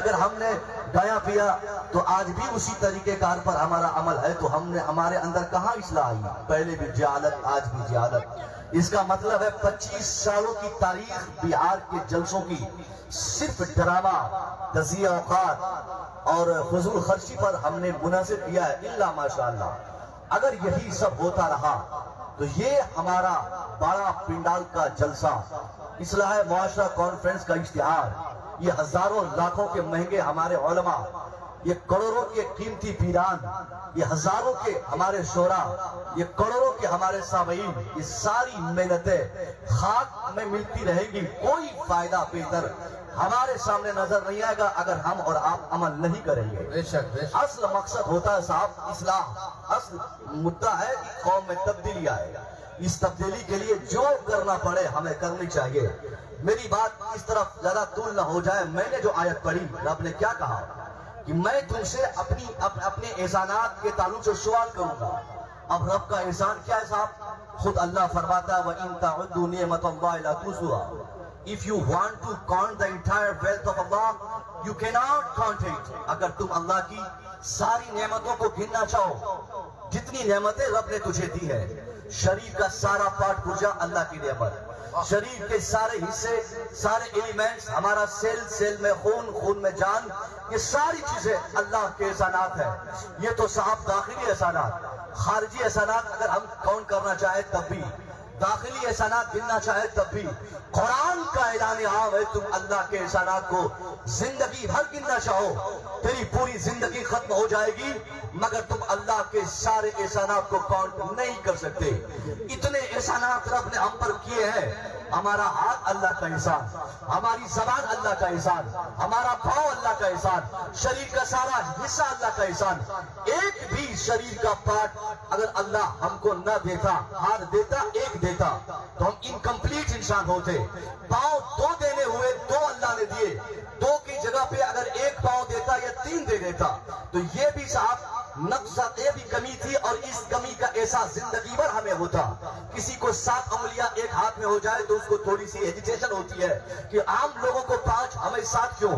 اگر ہم نے گایا پیا تو آج بھی اسی طریقے کار پر ہمارا عمل ہے تو ہمارے اندر کہاں اصلاح آئی؟ پہلے بھی جہالت، آج بھی جہالت۔ اس کا مطلب ہے 25 سالوں کی تاریخ بہار کے جلسوں کی صرف ڈرامہ، تضییع اوقات اور فضول خرچی پر ہم نے منحصر کیا ہے، الا ماشاءاللہ۔ اگر یہی سب ہوتا رہا تو یہ ہمارا بڑا پنڈال کا جلسہ، اصلاح معاشرہ کانفرنس کا اشتہار، یہ ہزاروں لاکھوں کے مہنگے ہمارے علماء، یہ کروڑوں کے قیمتی پیران، یہ ہزاروں کے ہمارے شعراء، یہ کروڑوں کے ہمارے سامعین، یہ ساری محنتیں خاک میں ملتی رہے گی، کوئی فائدہ بہتر ہمارے سامنے نظر نہیں آئے گا اگر ہم اور آپ عمل نہیں کریں گے۔ بے شک اصل مقصد ہوتا ہے صاحب اصلاح، اصل مدعا ہے کہ قوم میں تبدیلی آئے، اس تبدیلی کے لیے جو کرنا پڑے ہمیں کرنی چاہیے۔ میری بات اس طرف زیادہ طول نہ ہو جائے، میں نے جو آیت پڑھی رب نے کیا کہا کہ میں تم سے اپنے احسانات کے تعلق سے سوال کروں گا۔ اب رب کا احسان کیا ہے صاحب؟ خود اللہ فرماتا ہے وَإِن تَعُدُّوا نِعْمَةَ اللَّهِ لَا تُحْصُوهَا۔ If you want to count the entire wealth of Allah, you cannot count it۔ اگر تم اللہ کی ساری نعمتوں کو گننا چاہو، جتنی نعمتیں رب نے تجھے دی ہے، شریر کا سارا پارٹ پرزا اللہ کی نعمت، شریر کے سارے حصے، سارے ایلیمنٹس، ہمارا سیل میں خون میں جان، یہ ساری چیزیں اللہ کے احسانات ہیں۔ یہ تو صاحب داخلی احسانات، خارجی احسانات اگر ہم کاؤنٹ کرنا چاہیں تب بھی، داخلی احسانات گننا چاہے تب بھی، قرآن کا اعلان عام ہے تم اللہ کے احسانات کو زندگی بھر گننا چاہو، تیری پوری زندگی ختم ہو جائے گی مگر تم اللہ کے سارے احسانات کو کاؤنٹ نہیں کر سکتے۔ اتنے احسانات رب نے ہم پر کیے ہیں، ہمارا ہاتھ اللہ کا احسان، ہماری زبان اللہ کا احسان، ہمارا پاؤں اللہ کا احسان، شریر کا سارا حصہ اللہ کا احسان۔ ایک بھی شریر کا پارٹ اگر اللہ ہم کو نہ دیتا، ہاتھ دیتا، ایک دیتا تو ہم انکمپلیٹ انسان ہوتے۔ پاؤں 2 دینے ہوئے، 2 اللہ نے دیے، 2 کی جگہ پہ اگر 1 پاؤں دیتا یا 3 دے دیتا تو یہ بھی صاحب نقص، یہ بھی کمی تھی، اور اس کمی کا احساس زندگی بھر ہمیں ہوتا۔ کسی کو 7 انگلیاں ایک ہاتھ میں ہو جائے تو اس کو تھوڑی سی ہیجیٹیشن ہوتی ہے کہ عام لوگوں کو 5 ہمیں 7 کیوں؟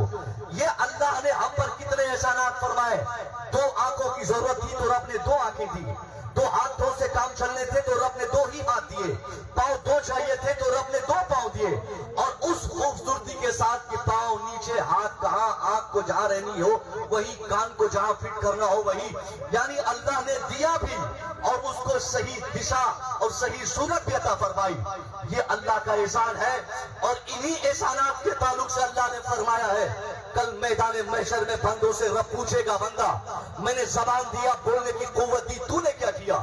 یہ اللہ نے ہم پر کتنے احسانات فرمائے۔ 2 آنکھوں کی ضرورت تھی تو رب نے 2 آنکھیں دی، 2 ہاتھوں سے کام چلنے تھے تو رب نے 2 ہی ہاتھ دیے، پاؤں 2 چاہیے تھے تو رب نے 2 پاؤں دیے، اور اس خوبصورتی کے ساتھ کہ پاؤں نیچے، ہاتھ کہاں، آنکھ کو جہاں رہنی ہو وہی، کان کو جہاں فٹ کرنا ہو وہی، یعنی اللہ نے دیا بھی اور اس کو صحیح دشا اور صحیح صورت بھی عطا فرمائی۔ یہ اللہ کا احسان ہے، اور انہی احسانات کے تعلق سے اللہ نے فرمایا ہے کل میدان محشر میں بندوں سے رب پوچھے گا بندہ میں نے زبان دیا، بولنے کی قوت دی، تو نے کیا کیا؟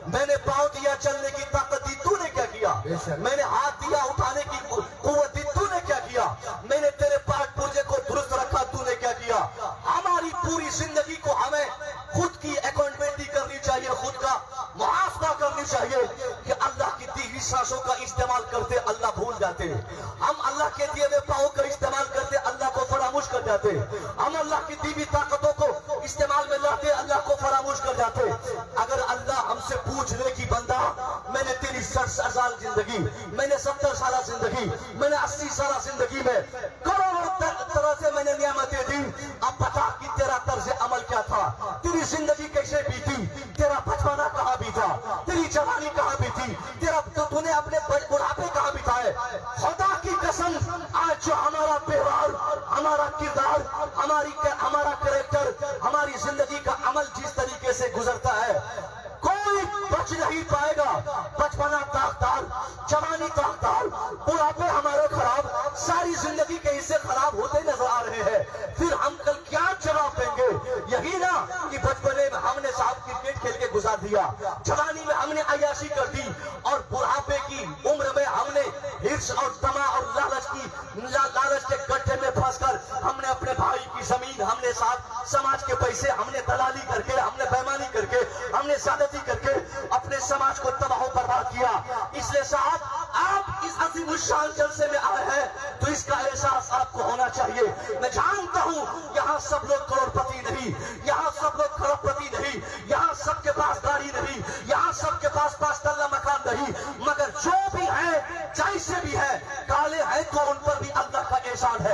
میں نے پاؤں دیا، چلنے کی طاقت دی، تو نے کیا کیا؟ میں نے ہاتھ دیا، اٹھانے کی قوت دی، تو نے کیا کیا؟ میں نے تیرے پارٹ پرزے کو درست رکھا، تو نے کیا کیا؟ ہماری پوری زندگی کو ہمیں خود کی اکاؤنٹبلٹی کرنی چاہیے، خود کا محاسبہ کرنی چاہیے کہ اللہ کی دی ہوئی سانسوں کا استعمال کرتے اللہ بھول جاتے، ہم اللہ کے دیے ہوئے پاؤں کا استعمال کرتے اللہ کو فراموش کر جاتے، ہم اللہ کی دی ہوئی طاقتوں کو استعمال میں لاتے اللہ کو فراموش کر جاتے۔ اگر اللہ ہم سے پوچھ لے کہ بندہ میں نے تیری 60 سال زندگی، میں نے 70 سالہ زندگی، میں نے 80 سالہ زندگی میں کروڑوں طرح سے میں نے نعمتیں دی، اب بتا کہ تیرا طرز عمل کیا تھا، تیری زندگی کیسے بیتی، تیرا بچپنا کہاں بیتا، تیری جوانی کہاں بیتی، تو نے اپنے بڑھاپے کہاں بتائے؟ خدا کی قسم آج جو ہمارا تہوار، ہمارا کردار، ہمارا کریکٹر، ہماری زندگی کا عمل جس طریقے سے گزرتا ہے کوئی بچ نہیں پائے گا۔ بچپنا داغدار، جوانی داغدار، بڑھاپے ہمارے خراب، ساری زندگی کے حصے خراب ہوتے نظر آ رہے ہیں، پھر ہم کل کیا جواب دیں گے؟ یہی نا کہ بچپنے میں ہم نے صاحب کرکٹ کھیل کے گزار دیا، جوانی میں ہم نے عیاشی کر دی، اور بڑھاپے کی عمر میں ہم نے ہرس اور طمع اور لالچ کے گڈھے میں پھنس کر ہم نے اپنے بھائی کی زمین، ہم نے ساتھ سماج کے پیسے، ہم نے دلالی کر کے، ہم نے بےمانی کر کے، ہم نے زیادتی کر کے اپنے سماج کو تباہ و برباد کیا۔ اس لیے صاحب آپ اس عظیم الشان جلسے میں آئے ہیں تو اس کا احساس آپ کو ہونا چاہیے۔ میں جانتا ہوں یہاں سب لوگ کروڑ پتی نہیں، یہاں سب لوگ کروڑ پتی نہیں، یہاں سب کے پاس گاڑی نہیں، یہاں سب کے پاس 5 تلہ مکان نہیں، مگر جو بھی ہے جیسے بھی ہے، کالے ہیں تو ان پر بھی اللہ کا احسان ہے،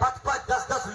5-10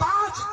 5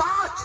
5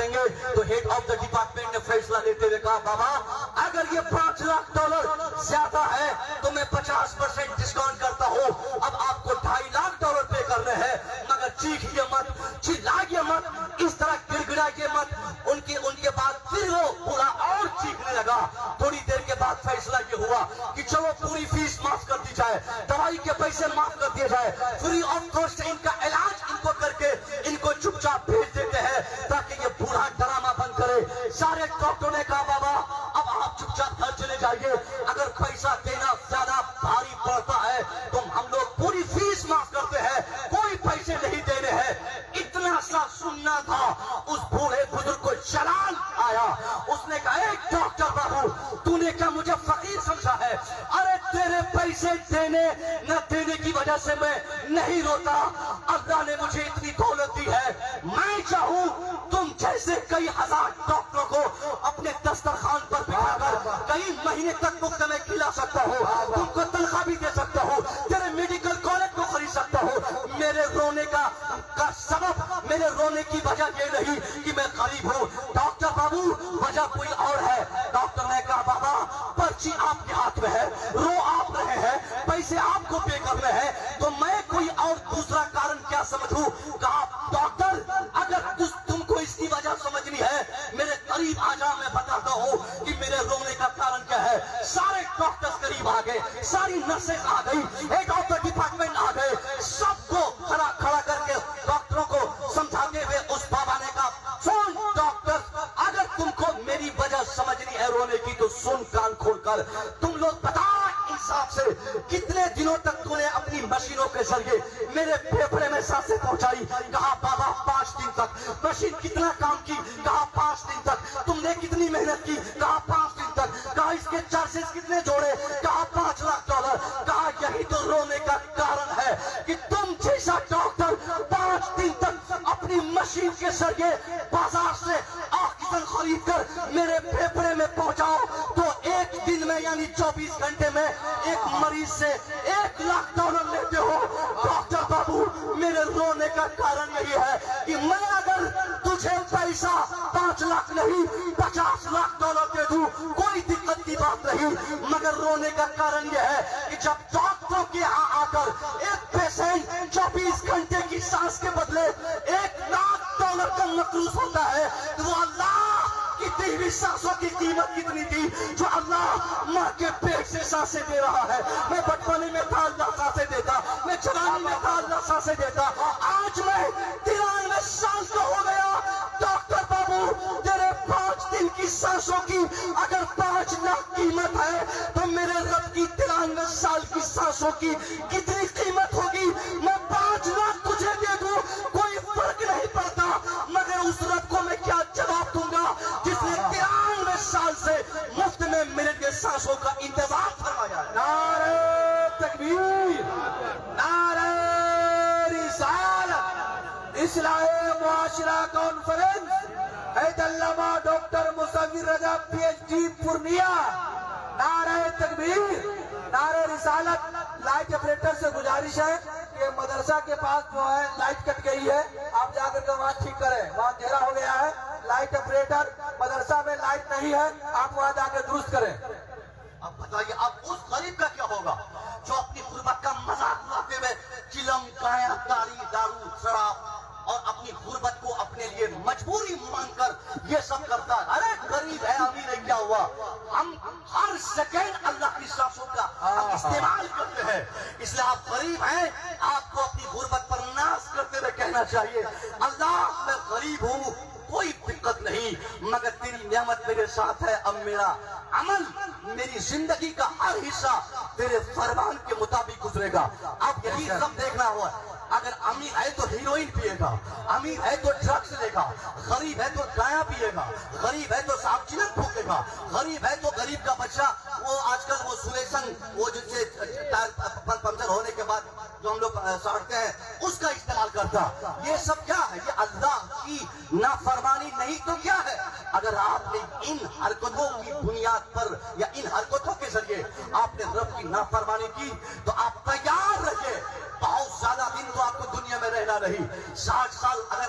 دیں گے تو ہیڈ آف دا ڈپارٹمنٹ نے فیصلہ لیتے ہوئے کہا بابا اگر یہ $5 لاکھ زیادہ ہے تو میں 50% ڈسکاؤنٹ کرتا ہوں، اب آپ کو $2.5 لاکھ پے کرنے ہیں، مگر چیخیے مت، چلائیے مت، اس طرح گڑگڑائیے مت۔ ان کے بعد پھر وہ بوڑھا اور چیخنے لگا۔ تھوڑی دیر کے بعد فیصلہ یہ ہوا کہ چلو پوری فیس معاف کر دی جائے، دوائی کے پیسے معاف کر دیے جائے، فری آف کاسٹ ان کا علاج ان کو کر کے ان کو چپ چاپ بھیج دیتے ہیں تاکہ یہ بوڑھا ڈرامہ بند کرے۔ سارے ڈاکٹروں نے کہا بابا اب آپ چپ چاپ گھر چلے جائیے، اگر پیسہ دینا زیادہ بھاری پڑتا ہے تو ہم لوگ پوری فیس معاف کرتے ہیں، کوئی پیسے نہیں دینے ہیں۔ اتنا سا سننا تھا، اس بوڑھے بزرگ کو چلان آیا۔ اس نے کہا اے ڈاکٹر بابو تو نے کیا مجھے فقیر سمجھا ہے؟ ارے تیرے پیسے دینے نہ دینے کی وجہ سے میں نہیں روتا، اللہ نے مجھے اتنی دولت دی ہے، میں چاہوں تم جیسے کئی ہزار ڈاکٹروں کو اپنے دسترخوان پر بٹھا کر کئی مہینے تک مفت میں کھلا سکتا ہوں، تم کو تنخواہ بھی دے سکتا ہوں، تیرے میڈیکل کالج کو خرید سکتا ہوں۔ میرے رونے کا سبب، میرے رونے کی وجہ یہ نہیں کہ میں غریب ہوں ڈاکٹر بابو، وجہ کوئی اور ہے۔ ڈاکٹر نے کہا بابا پرچی آپ کے ہاتھ میں ہے، رو آپ رہے ہیں، پیسے آپ کو پے کرنے ہیں، تو میں کوئی اور دوسرا کارن کیا سمجھوں؟ کہا ڈاکٹر اگر تم کو اس کی وجہ سمجھنی ہے میرے قریب آ جا، میں بتاتا ہوں کہ میرے رونے کا کارن کیا ہے۔ سارے ڈاکٹر قریب آ گئے، ساری نرسیں آ گئی، ہیڈ آف دا ڈپارٹمنٹ آ گئے، سب کو کھڑا کر کے ڈاکٹروں کو سمجھاتے ہوئے اس بابا نے کہا سن ڈاکٹر اگر تم کو میری وجہ سمجھنی ہے رونے کی تو سن کان کھول کر، تم لوگ بتا انصاف سے کتنے دنوں تک تم نے اپنی مشینوں کے ذریعے میرے پھیپھڑے میں سانسیں پہنچائی؟ کہا بابا 5 دن تک۔ مشین کتنا کام کی؟ کہا 5 دن تک۔ تم نے کتنی محنت کی؟ کہا 5 دن تک۔ کہا اس کے چارجز کتنے جوڑے؟ کہا $5 لاکھ۔ کہا یہی تو رونے کا کارن ہے کہ تم جیسا ڈاکٹر 5 دن تک اپنی مشین کے ذریعے بازار سے آکسیجن خرید کر میرے پھیپھڑے میں پہنچاؤ تو ایک دن میں یعنی 24 گھنٹے میں ایک مریض سے $1 لاکھ لیتے ہو۔ ڈاکٹر بابو میرے رونے کا کارن یہی ہے کہ میں اگر تجھے پیسہ 5 لاکھ نہیں $50 لاکھ دے دوں کوئی دقت کی بات نہیں، مگر رونے کا کارن یہ ہے کہ جب ڈاکٹروں کے یہاں آ کر ایک پیشنٹ 24 گھنٹے کی سانس کے بدلے $1 لاکھ کا مقروض ہوتا ہے تو وہ اللہ کی دی ہوئی سانسوں کی قیمت کتنی تھی جو اللہ ماں کے پیٹ سے سانسیں دے رہا ہے۔ میں بچپنے میں تھا اللہ سانسیں دیتا، میں جوانی میں تھا اللہ سانسیں دیتا، آج میں 93 سال کا ہو گیا۔ ڈاکٹر بابو تیرے 5 دن کی سانسوں کی اگر 5 لاکھ قیمت ہے تو میرے رب کی 93 سال کی سانسوں کی کتنی قیمت ہوگی؟ میں 5 لاکھ تجھے دے دوں کوئی فرق نہیں پڑتا، مگر اس رب کو میں کیا جواب دوں گا جس نے 93 سال سے مفت میں میرے لیے سانسوں کا انتظام فرمایا ہے۔ نعرہ تکبیر، نعرہ رسالت، اصلاح معاشرہ کانفرنس، حید علامہ ڈاکٹر مصور رضا PhD پورنیہ، نعرہ تکبیر، نعرہ رسالت۔ لائٹ آپریٹر سے گزارش ہے کہ مدرسہ کے پاس جو ہے لائٹ کٹ گئی ہے، آپ جا کر کے وہاں ٹھیک کریں، وہاں اندھیرا ہو گیا ہے۔ لائٹ آپریٹر مدرسہ میں لائٹ نہیں ہے، آپ وہاں جا کے درست کریں۔ اب بتائیے اب اس غریب کا کیا ہوگا جو اپنی غربت کا مذاق اڑاتے ہوئے چلم، گایا، تاری، دارو، شراب اور اپنی غربت کو اپنے لیے مجبوری مان کر یہ سب کرتا ہے۔ ارے غریب ہے امیر ہے کیا ہوا؟ ہم ہر سیکنڈ اللہ کی سانسوں کا استعمال کرتے ہیں، اس لیے آپ غریب ہیں، آپ کو اپنی غربت پر ناز کرتے ہوئے کہنا چاہیے اللہ میں غریب ہوں، کوئی دقت نہیں، مگر تیری نعمت میرے ساتھ ہے، اب میرا عمل، میری زندگی کا ہر حصہ تیرے فرمان کے مطابق گزرے گا۔ اب یہی سب دیکھنا ہوا، اگر امیر ہے تو ہیروئن پیے گا، امیر ہے تو ڈرگس لے گا، غریب ہے تو گایا پیے گا، غریب ہے تو صاحب چلن پھونکے گا، غریب ہے تو غریب کا بچہ وہ آج کل وہ سولیشن وہ جس سے ٹائر پنچر ہونے کے بعد جو ہم لوگ ساڑھتے ہیں اس کا استعمال کرتا۔ یہ سب کیا ہے؟ یہ اللہ کی نافرمانی نہیں تو کیا ہے؟ اگر آپ نے ان حرکتوں کی بنیاد پر یا ان حرکتوں کے ذریعے آپ نے رب کی نافرمانی کی تو آپ تیار رہیے، بہت زیادہ دن تو آپ کو دنیا میں رہنا نہیں، 60 سال اگر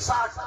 60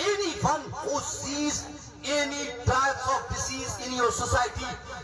Anyone who sees any types of disease in your society,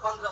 15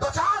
2-4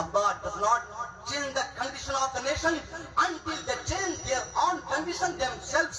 Allah does not change the condition of the nation until they change their own condition themselves.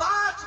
5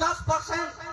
10%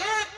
1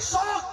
100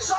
100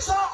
100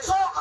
100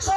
100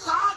60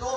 2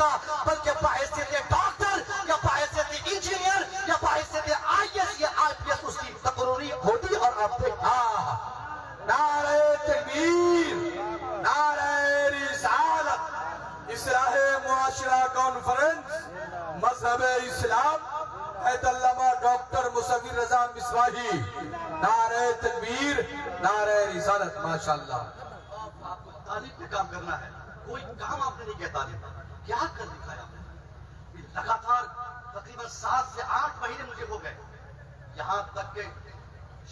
کرتا بلکہ بحیثیت ڈاکٹر یا بحیثیت انجینئر یا بحیثیت IAS یا IPS اس کی تقرری ہوتی اور آپ دیکھا نعرہ تکبیر، نعرہ رسالت، اصلاح معاشرہ کانفرنس مذہب اسلام حید علامہ ڈاکٹر مصور رضا مصباحی، نعرہ تکبیر، نعرہ رسالت. ماشاءاللہ. آپ کو تعلیم پہ کام کرنا ہے، کوئی کام آپ نے نہیں کیا تعلیم کیا کر دکھایا آپ نے. لگاتار تقریباً 7 سے 8 مہینے مجھے ہو گئے، یہاں تک کہ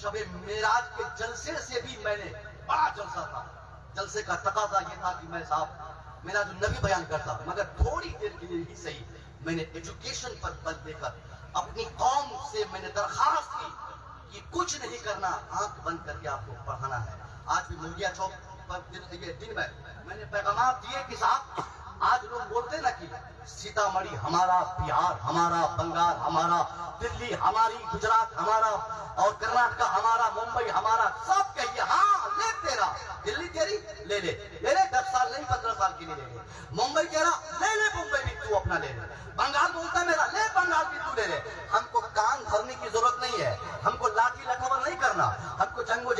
شب معراج کے جلسے سے بھی میں نے بڑا جلسہ تھا. جلسے کا تقاضا یہ تھا کہ میں صاحب میرا جو نبی بیان کرتا مگر تھوڑی دیر کے لیے ہی صحیح میں نے ایجوکیشن پر بل دے کر اپنی قوم سے میں نے درخواست کی کہ کچھ نہیں کرنا، آنکھ بند کر کے آپ کو پڑھانا ہے. آج بھی مہیا چوک پر دن میں نے پیغامات دیے کہ صاحب آج لوگ بولتے نا کہ سیتامڑھی ہمارا، بہار ہمارا، بنگال ہمارا، دلی ہماری، گجرات ہمارا اور کرناٹکا ہمارا، ممبئی ہمارا، سب کہیے ہاں لے تیرا، دلی تیری لے لے 10 سال نہیں 15 سال کے لیے لے لے، ممبئی تیرا لے لے، ممبئی بھی تو اپنا لے لے، بنگال بولتا میرا لے، بنگال بھی تو لے لے. ہم کو کان بھرنے کی ضرورت نہیں ہے، ہم کو لاٹھی لٹھور نہیں کرنا، ہم کو جنگ و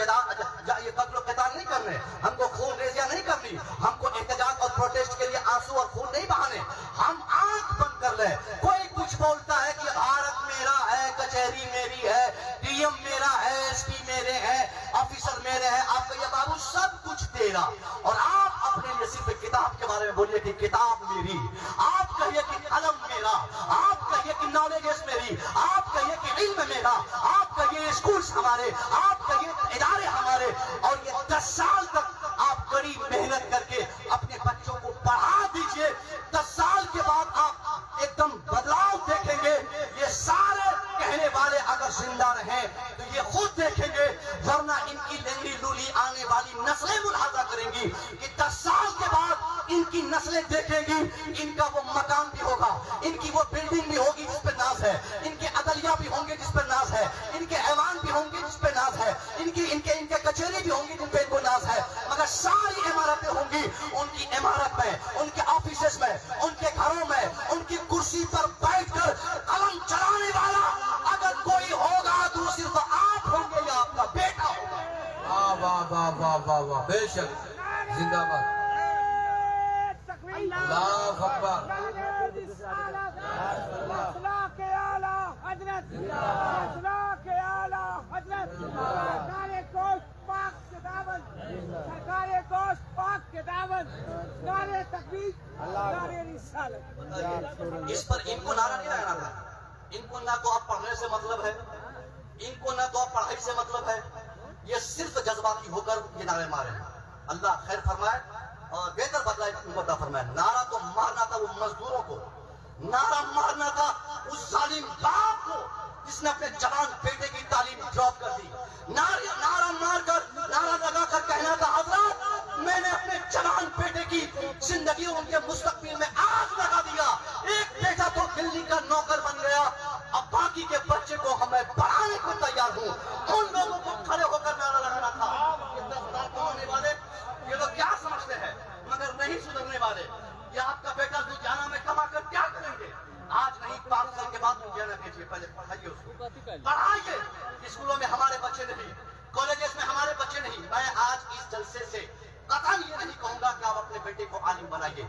یہ قتل و قتال نہیں کرنے، ہم کو خون ریزیاں نہیں کرنی، ہم کو احتجاج اور پروٹیسٹ کے لیے آنسو اور خون نہیں بہانے. ہم آنکھ بند کر لیں. کوئی کچھ بولتا ہے کہ بھارت میرا ہے، کچہری میری ہے، DM میرا ہے، SP میرے ہیں، آفیسر میرے ہیں. آپ کہیے بابو سب کچھ تیرا، اور آپ اپنے لیے صرف کتاب کے بارے میں بولیے کہ کتاب میری، آپ کہیے کہ قلم میرا، آپ کہیے کہ نالجز میری، آپ کہیے کہ علم میرا، آپ کہیے اسکولز ہمارے، آپ کہیے ادارے ہمارے. اور یہ 10 سال تک آپ کڑی محنت کر کے اپنے بچوں کو پڑھا دیجئے. 10 سال کے بعد آپ ایک دم بدلاؤ دیکھیں گے. یہ سارے کہنے والے اگر زندہ رہیں تو یہ خود دیکھیں گے، ورنہ ان کی لنگڑی لولی آنے والی نسلیں ملاحظہ کریں گی کہ 10 سال کے بعد ان کی نسلیں دیکھیں گی، ان کا وہ مکان بھی ہوگا، ان کی وہ بلڈنگ بھی ہوگی جس پہ ناز ہے، ان کے عدلیہ بھی ہوں گے جس پہ ناز ہے، ان کے ایوان بھی ہوں گے جس پہ ناز ہے، ان کے کچہری بھی ہوں گی جن پہ ان کو ناز ہے. مگر ساری عمارتیں ہوں گی ان کی عمارت میں، ان کے آفیسز میں، ان کے گھروں میں، ان کی کرسی پر بیٹھ کر قلم چلانے والا اگر کوئی ہوگا تو صرف آپ ہوں گے یا آپ کا بیٹا ہوگا. واہ واہ واہ واہ واہ واہ، بے شک. زندہ باد. اللہ اکبر. اس پر ان کو نعرہ نہیں لگانا تھا. ان کو نہ تو آپ پڑھنے سے مطلب ہے، ان کو نہ تو آپ پڑھائی سے مطلب ہے. یہ صرف جذباتی ہو کر یہ نعرے مارے ہیں. اللہ خیر فرمائے اور بہتر بدلہ ان کو عطا فرمائے. نعرہ تو مارنا تھا وہ مزدوروں کو، نعرہ مارنا تھا اس ظالم باپ کو جس نے اپنے جوان بیٹے کی تعلیم ڈراپ کر دی. نعرہ مار کر، نعرہ لگا کر کہنا تھا حضرات میں نے اپنے جوان بیٹے کی زندگی اور ان کے مستقبل میں آگ لگا دیا. ایک بیٹا تو دلی کا نوکر بن گیا، اب باقی کے بچے کو ہمیں پڑھانے کو تیار ہوں. ان لوگوں کو کھڑے ہو کر نعرہ لگانا تھا. ہونے والے یہ لوگ کیا سمجھتے ہیں مگر نہیں سدھرنے والے. یہ آپ کا بیٹا لدھیانہ میں کما کر کیا کریں گے؟ آج نہیں 5 سال کے بعد لدھیانہ بھیجیے، پہلے پڑھائیے اس کو، پڑھائیے. اسکولوں میں ہمارے بچے نہیں، کالجز میں ہمارے بچے نہیں. میں آج اس جلسے سے قطعاً یہ نہیں کہوں گا کہ آپ اپنے بیٹے کو عالم بنائیے.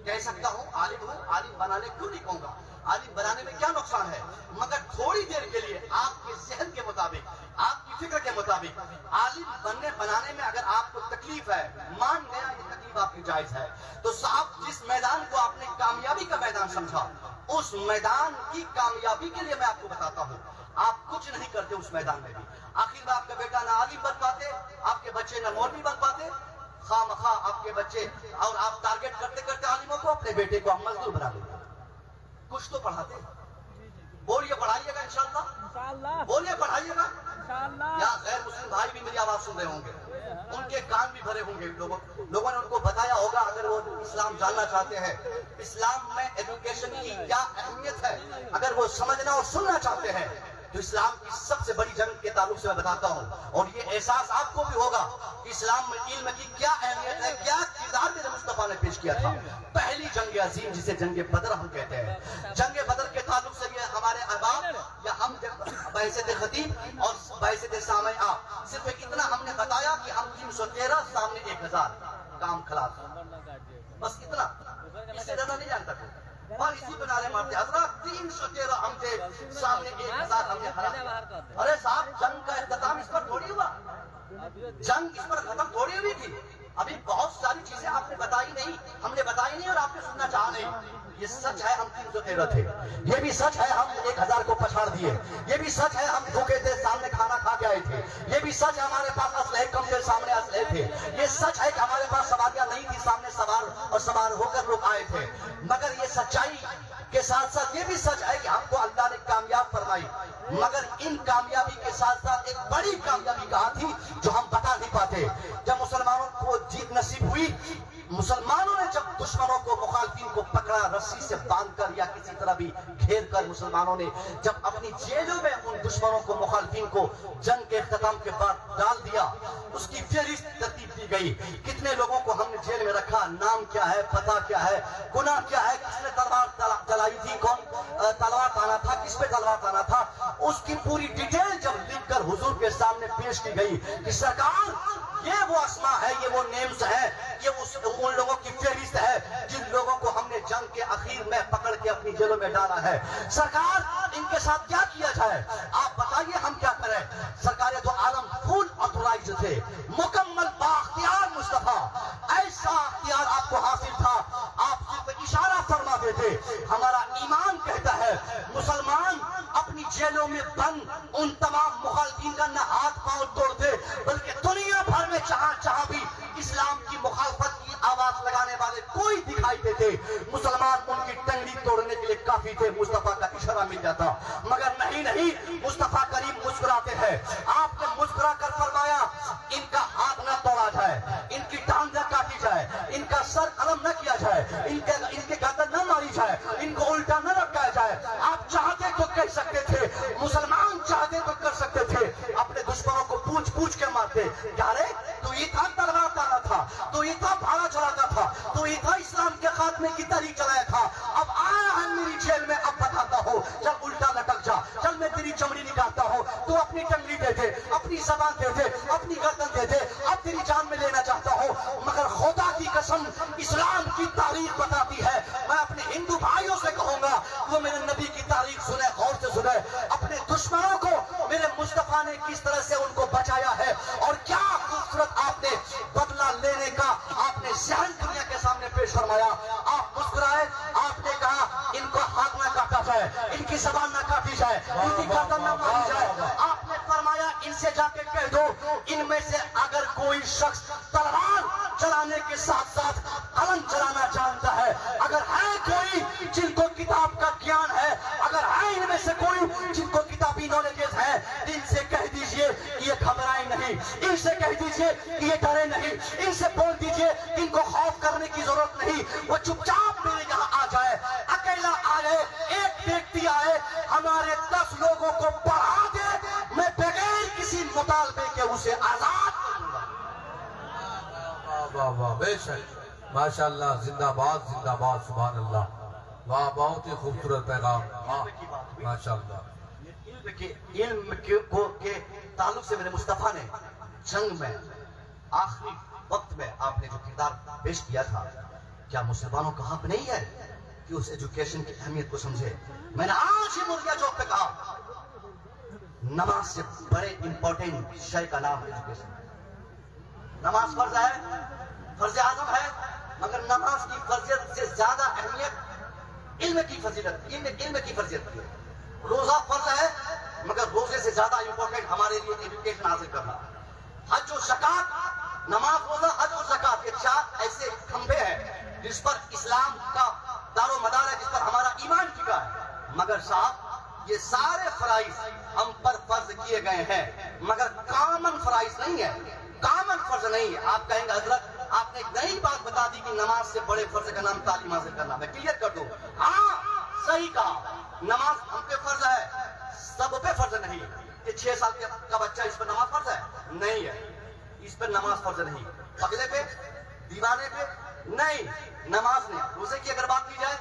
کہہ سکتا ہوں عالم ہوں، عالم بنانے کیوں نہیں کہوں گا؟ عالم بنانے میں کیا نقصان ہے؟ مگر تھوڑی دیر کے لیے آپ کے ذہن کے مطابق، آپ کی فکر کے مطابق عالم بنانے میں اگر آپ کو تکلیف ہے، مان گیا یہ تکلیف آپ کی جائز ہے، تو صاحب جس میدان کو آپ نے کامیابی کا میدان سمجھا، اس میدان کی کامیابی کے لیے میں آپ کو بتاتا ہوں آپ کچھ نہیں کرتے اس میدان میں بھی. آخر میں آپ کا بیٹا نہ عالم بن پاتے، آپ کے بچے نہ مولوی بن پاتے. خواہ مخواہ آپ کے بچے اور آپ ٹارگٹ کرتے کرتے عالموں کو، اپنے بیٹے کو ہم مزدور بنا دیتے. کچھ تو پڑھاتے. بولیے پڑھائیے گا انشاءاللہ، بولیے پڑھائیے گا. یا غیر مسلم بھائی بھی میری آواز سن رہے ہوں گے، ان کے کان بھی بھرے ہوں گے. لوگوں نے ان کو بتایا ہوگا اگر وہ اسلام جاننا چاہتے ہیں، اسلام میں ایجوکیشن کی کیا اہمیت ہے، اگر وہ سمجھنا اور سننا چاہتے ہیں تو اسلام کی سب سے بڑی جنگ کے تعلق سے میں بتاتا ہوں، اور یہ احساس آپ کو بھی ہوگا کہ اسلام میں علم کی کیا اہمیت ہے، کیا کردار میرے مصطفیٰ نے پیش کیا تھا۔ پہلی جنگ عظیم جسے جنگ بدر ہم کہتے ہیں، جنگ بدر کے تعلق سے یہ ہمارے احباب یا ہم بحیثیت خطیب اور بحیثیت سامع صرف اتنا ہم نے بتایا کہ ہم 313 سامنے 1000 کام خلاص، بس اتنا، اس سے زیادہ نہیں جانتا کوئی۔ اور اسی پہ نعرے مارتے حضرات 313 ہم تھے سامنے 1000 ہم نے خلاص۔ ارے صاحب جنگ کا اختتام اس پر تھوڑی ہوا، جنگ اس پر ختم تھوڑی ہوئی تھی، ابھی بہت ساری چیزیں آپ نے بتائی نہیں، ہم نے بتائی نہیں اور آپ نے سننا چاہا نہیں۔ یہ سچ ہے ہم 313 تھے، یہ بھی سچ ہے ہم 1000 کو پچھاڑ دیے، یہ بھی سچ ہے ہم بھوکے تھے سامنے کھانا کھا کے آئے تھے، یہ بھی سچ ہے ہمارے پاس اسلحے کم تھے سامنے اسلحے تھے، یہ سچ ہے کہ ہمارے پاس سواریاں نہیں تھی سامنے سوار اور سوار ہو کر لوگ آئے تھے۔ مگر یہ سچائی کے ساتھ ساتھ یہ بھی سچ ہے کہ ہم کو اللہ نے کامیاب فرمائی، مگر ان کامیابی کے ساتھ ساتھ ایک بڑی کامیابی کہاں تھی جو ہم بتا نہیں پاتے۔ جب مسلمانوں کو جیت نصیب ہوئی، مسلمانوں نے جب دشمنوں کو مخالفین کو پکڑا رسی سے باندھ کر یا کسی طرح بھی گھیر کر، مسلمانوں نے جب اپنی جیلوں میں ان دشمنوں کو مخالفین کو جنگ کے اختتام کے بعد ڈال دیا، اس کی فہرست ترتیب دی گئی، کتنے لوگوں کو ہم نے جیل میں رکھا، نام کیا ہے، پتہ کیا ہے، گناہ کیا ہے، کس نے تلوار چلائی تھی، کون تلوار تانا تھا، کس پہ تلوار تانا تھا، اس کی پوری ڈیٹیل جب لکھ کر حضور کے سامنے پیش کی گئی کہ سرکار یہ وہ اسماء ہے، یہ وہ نیمز ہے، یہ ان لوگوں کی فہرست ہے جن لوگوں کو ہم نے جنگ کے اخیر میں پکڑ کے اپنی جیلوں میں ڈالا ہے، سرکار ان کے ساتھ کیا کیا جائے، آپ بتائیے ہم کیا کریں۔ سرکار تو عالم فل آتھورائزڈ تھے، مکمل بااختیار مصطفیٰ، ایسا اختیار آپ کو حاصل تھا، آپ صرف اشارہ فرماتے تھے۔ ہمارا ایمان کہتا ہے مسلمان اپنی جیلوں میں بند ان تمام مخالفین کا نہ ہاتھ پاؤں توڑتے، بلکہ دنیا بھر میں جہاں بھی اسلام کی مخالفت کی آواز لگانے والے کوئی دکھائی دیتے، مسلمان ان کی ٹنگڑی توڑنے کے لیے کافی تھے، مصطفیٰ کا اشارہ مل جاتا۔ مگر نہیں، مصطفیٰ کریم مسکراتے ہیں، آپ نے مسکرا کر فرمایا ان کا ہاتھ نہ توڑا جائے، ان کی ٹانگ نہ کاٹی جائے، ان کا سر قلم نہ کیا جائے، ان کے گردن نہ ماری جائے، ان کو الٹا نہ رکھا جائے۔ آپ چاہتے تو کہہ سکتے تھے، مسلمان چاہتے تو کر سکتے تھے، اپنے دشمنوں کو پوچھ پوچھ کے مارتے، کیا رے تو یہ تھا تلوار تانا تھا، تو یہ تھا بھاڑا چلاتا تھا، تو یہ تھا اسلام کے خاتمے کی تحریک چلایا تھا، اب آیا ہے میری جیل میں، اب بتاتا ہوں، چل الٹا لٹک جا، چل میں تیری چمڑی نکالتا ہوں، تو اپنی ٹنگلی دے دے، اپنی زبان دے دے، اپنی گردن دے دے، اب تیری جان میں لینا چاہتا ہوں۔ مگر خدا کی قسم اسلام کی تاریخ بتاتی ہے، میں اپنے ہندو بھائیوں سے کہوں گا وہ میرے نبی کی تاریخ سنے، غور سے سنے، اپنے دشمنوں کو میرے مصطفیٰ نے کس طرح سے ان کو بچایا ہے، اور کیا خوبصورت آپ نے بدلہ لینے کا آپ نے ذہن دنیا کے سامنے پیش فرمایا۔ آپ مسکرائے، آپ نے کہا ان کو ہاتھ نہ کاٹا جائے، ان کی زبان نہ کاٹی جائے، ان کی گردن نہ ماری جائے، آپ نے فرمایا ان سے جا کے کہہ دو ان میں سے اگر کوئی شخص تلوار چلانے کے ساتھ ساتھ قلم چلانا جانتا ہے، اگر ہے کوئی جن کو کتاب کا گیان ہے، اگر ہے ان میں سے کوئی جن کو کتابی نالجز ہے، ان سے کہہ دیجئے کہ یہ گھبرائے نہیں، ان سے کہہ دیجئے کہ یہ ڈرے نہیں، ان سے بول دیجئے کہ ان کو خوف کرنے کی ضرورت نہیں، وہ چپ چاپ میرے یہاں آ جائے، اکیلا آئے، ایک ویکتی آئے، ہمارے 10 لوگوں کو پڑھا دے، میں بغیر کسی مطالبے کے اسے آزاد کروں گا۔ واہ واہ، بے شک، ماشاءاللہ، زندہ باد، زندہ باد، سبحان اللہ، واہ، بہت ہی خوبصورت پیغام، ماشاءاللہ۔ علم کے تعلق سے میرے مصطفیٰ نے جنگ میں آخری وقت میں آپ نے جو کردار پیش کیا تھا، کیا مسلمانوں کا حق نہیں ہے کہ اس ایجوکیشن کی اہمیت کو سمجھے؟ میں نے آج ہی مرغیا چوک پہ کہا نماز سے بڑے امپورٹنٹ شے کا نام ہے ایجوکیشن۔ نماز فرض ہے، فرض اعظم ہے، مگر نماز کی فرضیت سے زیادہ اہمیت علم کی فضیلت، علم کی فرضیت کی ہے۔ روزہ فرض ہے، مگر روزے سے زیادہ امپورٹنٹ ہمارے لیے ایجوکیشن حاصل کرنا۔ حج و زکات، نماز، روزہ، حج و زکات، یہ 4 ایسے کھمبے ہیں جس پر اسلام کا دار و مدار ہے، جس پر ہمارا ایمان ٹکا ہے۔ مگر صاحب یہ سارے فرائض ہم پر فرض کیے گئے ہیں، مگر کامن فرائض نہیں ہے، کامن فرض نہیں ہے۔ آپ کہیں گے حضرت آپ نے ایک نئی بات بتا دی کہ نماز سے بڑے فرض کا نام تعلیم حاصل کرنا، میں کلیئر کر دوں۔ ہاں صحیح کہا، نماز ہم پہ فرض ہے، سب پہ فرض نہیں کہ 6 سال کا بچہ اس پر نماز فرض ہے، نہیں ہے، اس پر نماز فرض نہیں. پگلے پہ، دیوانے پہ نہیں. نماز نہیں. روزے کی اگر بات کی جائے،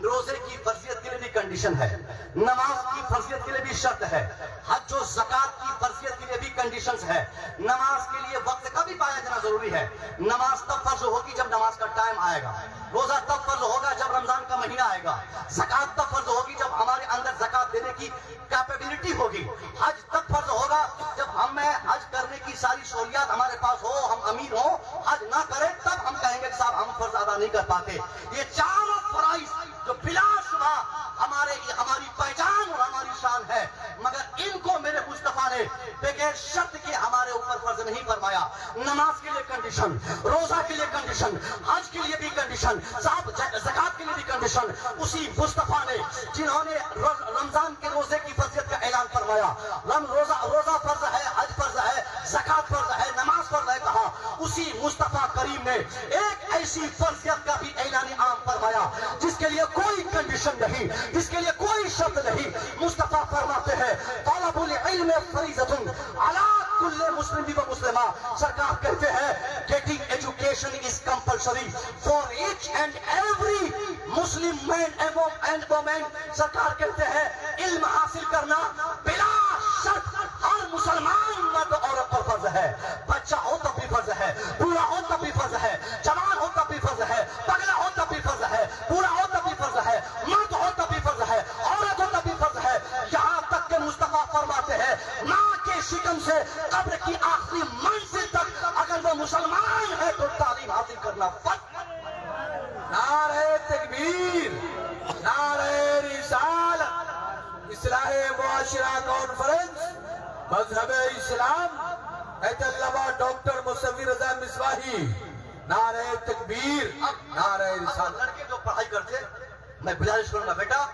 روزے کی فرضیت کے لیے بھی کنڈیشن ہے، نماز کی فرضیت کے لیے بھی شرط ہے، حج و زکات کی فرضیت کے لیے بھی کنڈیشنز ہے. نماز کے لیے وقت کا بھی پایا جانا ضروری ہے. نماز تب فرض ہوگی جب نماز کا ٹائم آئے گا. روزہ تب فرض ہوگا جب رمضان کا مہینہ آئے گا. زکات تب فرض ہوگی جب ہمارے اندر زکات دینے کی کیپیبلٹی ہوگی. حج تب فرض ہوگا جب ہمیں حج کرنے کی ساری سہولیات ہمارے پاس ہو، ہم امیر ہوں، حج نہ کریں تب ہم کہیں گے کہ صاحب ہم فرض ادا نہیں کر پاتے. یہ چاروں فرائض جو بلا شبہ ہماری پہچان اور ہماری شان ہے، مگر ان کو میرے مصطفیٰ نے بغیر شرط کے ہمارے اوپر فرض نہیں فرمایا. نماز کے لیے کنڈیشن، روزہ کے لیے کنڈیشن، حج کے لیے بھی کنڈیشن، صاحب زکات کے لیے بھی کنڈیشن. اسی مصطفیٰ نے جنہوں نے رمضان کے روزے کی فرضیت کا اعلان فرمایا، روزہ فرض ہے، حج فرض ہے، زکات فرض ہے، نماز فرض ہے کہا، اسی مصطفیٰ کریم نے ایک ایسی فرضیت کا بھی اعلان عام فرمایا جس کے لیے کوئی کنڈیشن نہیں، جس کے لیے کوئی شرط نہیں. مصطفیٰ فرماتے ہیں طلب العلم فریضۃ علی کل مسلم و مسلمہ. سرکار کہتے ہیں getting education is compulsory for each and every Muslim man and woman. سرکار کہتے ہیں علم حاصل کرنا بلا شرط ہر مسلمان مرد عورت پر فرض ہے. بچہ ہو تب بھی فرض ہے، بوڑھا ہو تب بھی فرض ہے، جوان ہو تب بھی فرض ہے، پگلا ہو تب بھی فرض ہے، بوڑھا ہو تب بھی فرض ہے، مرد ہو تب بھی فرض ہے، عورت ہو تب بھی فرض ہے. یہاں تک کہ مصطفیٰ فرماتے ہیں ماں کے شکم سے قبر کی آخری منزل تک اگر وہ مسلمان ہے تو تعلیم حاصل کرنا فرض. نعرہ تکبیر، نعرہ رسالت. اصلاح معاشرہ کانفرنس مذہب اسلام ایت علامہ ڈاکٹر مصور رضا مصباحی. نعرہ تکبیر، نعرہ رسالت. لڑکے جو پڑھائی کرتے، میں گزارش کروں گا بیٹا